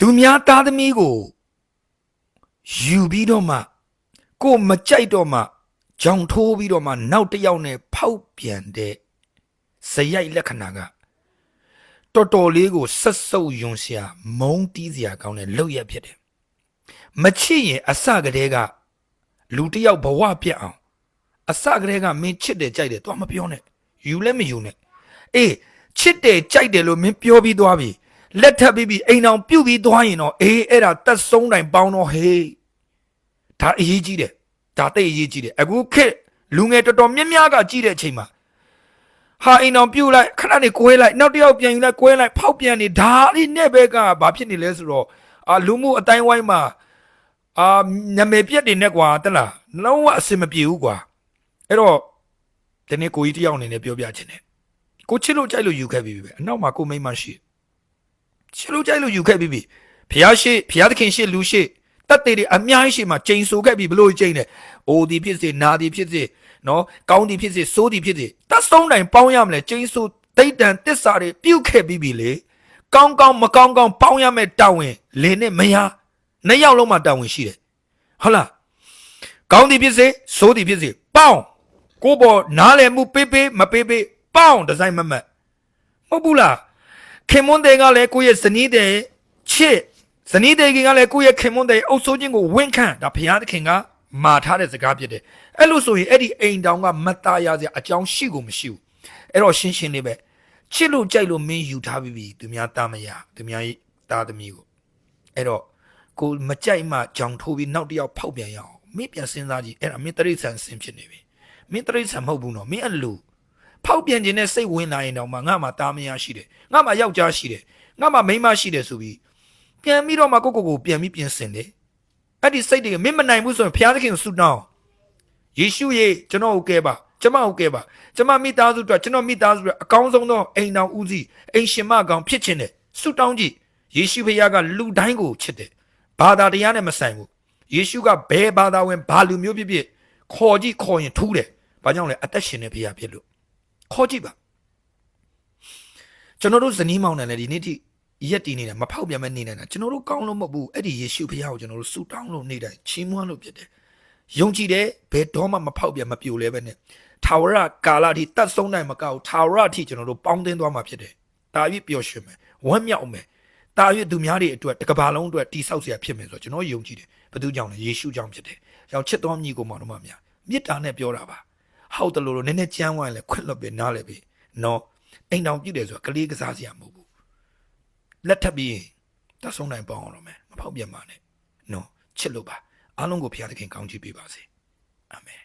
သူများသားသမီးကိုယူပြီးတော့မှကိုမကြိုက်တော့မှဂျောင်ထိုးပြီးတော့မှနောက်တစ်ယောက်နဲ့ဖောက်ပြန်တဲ့ဇယိုက်လက္ခဏာကတော်တော်လေးကိုဆက်ဆုပ်ယွန်စရာမုန်းတီးစရာကောင်းတဲ့လုပ်ရဖြစ်တယ်မချစ်ရင်အစကတည်းကလူတစ်ယောက်ဘဝပြတ်အောင်အစကတည်းကမင်းချစ်တယ်ကြိုက်တယ်တော့မပြောနဲ့ယူလည်းမယူနဲ့အေးချစ်တယ်ကြိုက်တယ်လို့မင်းပြောပြီးသွားပြီလက်ထပ်ပြီးအိမ်အောင်ပြုတ်ပြီးသွားရင်တော့အေးအဲ့ဒါတက်ဆုံးတိုင်ပေါင်းတော့ဟေးဒါအရေးကြီးတယ်ဒါတိတ်အရေးကြီးတယ်အခုခေတ်လူငယ်တော်တော်များများကကြည့်တဲ့အချိန်မှာဟာအိမ်အောင်ပြုတ်လိုက်ခဏနေကွဲလိုက်နောက်တစ်ယောက်ပြန်ယူလိုက်ကွဲလိုက်ဖောက်ပြန်နေဒါလေးနဲ့ပဲကဘာဖြစ်နေလဲဆိုတော့လူမှုအတိုင်းဝိုင်းမှာနာမည်ပြက်တွေနဲ့ကွာတက်လားလုံးဝအစင်မပြေဘူးကွာအဲ့တော့ဒီနေ့ကိုကြီးတယောက်အနေနဲ့ပြောပြချင်တယ်ကိုချစ်လို့ကြိုက်လို့ယူခဲ့ပြီပဲအနောက်မှာကိုမိန်းမရှိချစ်လို့ကြိုက်လို့ယူခဲ့ပြီဖျားရှိဖျားသခင်ရှိလူရှိတက်တဲ့တွေအများကြီးရှိမှကျိန်ဆိုခဲ့ပြီဘလို့ကျိန်တယ်အိုဒီဖြစ်စေနာဒီဖြစ်စေနော်ကောင်းဒီဖြစ်စေဆိုးဒီဖြစ်စေတက်ဆုံးတိုင်ပေါင်းရမလဲကျိန်ဆိုဒိတ်တန်တစ္ဆာတွေပြုတ်ခဲ့ပြီလေကောင်းကောင်းမကောင်းကောင်းပေါင်းရမယ်တာဝန်လင်းနဲ့မရနှစ်ယောက်လုံးမှာတာဝန်ရှိတယ်ဟုတ်လားကောင်းဒီဖြစ်စေဆိုးဒီဖြစ်စေပေါင်းကိုပေါ်နားလည်မှုပေးပေးမပေးပေးပေါင်းဒီဇိုင်းမမတ်မဟုတ်ဘူးလားခင်မွန်းတဲ့ကလည်းကိုယ့်ရဲ့ဇနီးတဲ့ချစ်ဇနီးတဲ့ကလည်းကိုယ့်ရဲ့ခင်မွန်းတဲ့အုပ်စိုးခြင်းကိုဝန်ခံဒါဘုရားသခင်ကမာထားတဲ့စကားဖြစ်တယ်အဲ့လိုဆိုရင်အဲ့ဒီအိမ်တောင်ကမตายရစရာအကြောင်းရှိကိုမရှိဘူးအဲ့တော့ရှင်းရှင်းလေးပဲချစ်လို့ကြိုက်လို့မင်းယူထားပြီသူများတာမရသူများသားသမီးကိုအဲ့တော့ကိုမကြိုက်မှကြောင်ထိုးပြီးနောက်တစ်ယောက်ဖောက်ပြန်ရအောင်မင်းပြန်စဉ်းစားကြည့်အဲ့ဒါမင်းတရိษံဆင်ဖြစ်နေပြီမင်းတရိษံမဟုတ်ဘူးနော်မင်းအလူဖောက်ပြန်ခြင်းနဲ့စိတ်ဝင်လာရင်တော့မှငါမှတာမရရှိတယ်ငါမှယောက်ျားရှိတယ်ငါမှမိန်းမရှိတယ်ဆိုပြီးပြန်ပြီးတော့မှကိုပြန်ပြီးပြင်ဆင်တယ်အဲ့ဒီစိတ်တွေမင်းမနိုင်ဘူးဆိုရင်ဘုရားသခင်ကိုဆုတောင်းယေရှုရဲ့ကျွန်တော်ကိုကဲပါကျွန်မကိုကဲပါကျွန်မမိသားစုအတွက်ကျွန်တော်မိသားစုအတွက်အကောင်းဆုံးသောအိမ်တော်ဦးစီးအိမ်ရှင်မကောင်ဖြစ်ခြင်းနဲ့ဆုတောင်းကြည့်ယေရှုဘုရားကလူတိုင်းကိုချစ်တယ်ဘာသာတရားနဲ့မဆိုင်ဘူးယေရှုကဘယ်ဘာသာဝင်ဘာလူမျိုးဖြစ်ဖြစ်ခေါ်ကြည့်ခေါ်ရင်ထူးတယ်ဘာကြောင့်လဲအသက်ရှင်တဲ့ဘုရားဖြစ်လို့ခေါ်ကြည့်ပါကျွန်တော်တို့ဇနီးမောင်နဲ့လည်းဒီနေ့ထိရက်တည်နေတာမဖောက်ပြန်မဲ့နေနေတာကျွန်တော်တို့ကောင်းလို့မဟုတ်ဘူးအဲ့ဒီယေရှုဘုရားကိုကျွန်တော်တို့ဆုတောင်းလို့နေတိုင်းချီးမွမ်းလို့ဖြစ်တယ်ယုံကြည်တယ်ဘယ်တော့မှမဖောက်ပြန်မပြိုလဲပဲနဲ့ထာဝရကာလအထိတတ်ဆုံးနိုင်မကောက်ထာဝရအထိကျွန်တော်တို့ပေါင်းသင်းသွားမှာဖြစ်တယ်တာ၍ပျော်ရွှင်မယ်ဝမ်းမြောက်မယ်တာ၍သူများတွေအတွက်တစ်ကမ္ဘာလုံးအတွက်တိဆောက်เสียဖြစ်မယ်ဆိုတော့ကျွန်တော်ယုံကြည်တယ်ဘယ်သူကြောင့်လဲယေရှုကြောင့်ဖြစ်တယ်ကြောင့်ချစ်တော်မြတ်ကိုမောင်တို့မများမေတ္တာနဲ့ပြောတာပါဟုတ်တယ်လို့နည်းနည်းကြမ်းဝိုင်းလဲခွင့်လွတ်ပဲနားလဲပြီနော်အိမ်တောင်ပြည့်တယ်ဆိုတာကလေးကစားစရာမဟုတ်ဘူးလက်ထပ်ပြီးတတ်ဆုံးနိုင်ပေါင်းအောင်တော့မယ်မဖောက်ပြန်ပါနဲ့နော်ချစ်လို့ပါအားလုံးကိုဘုရားသခင်ကောင်းချီးပေးပါစေအာမင်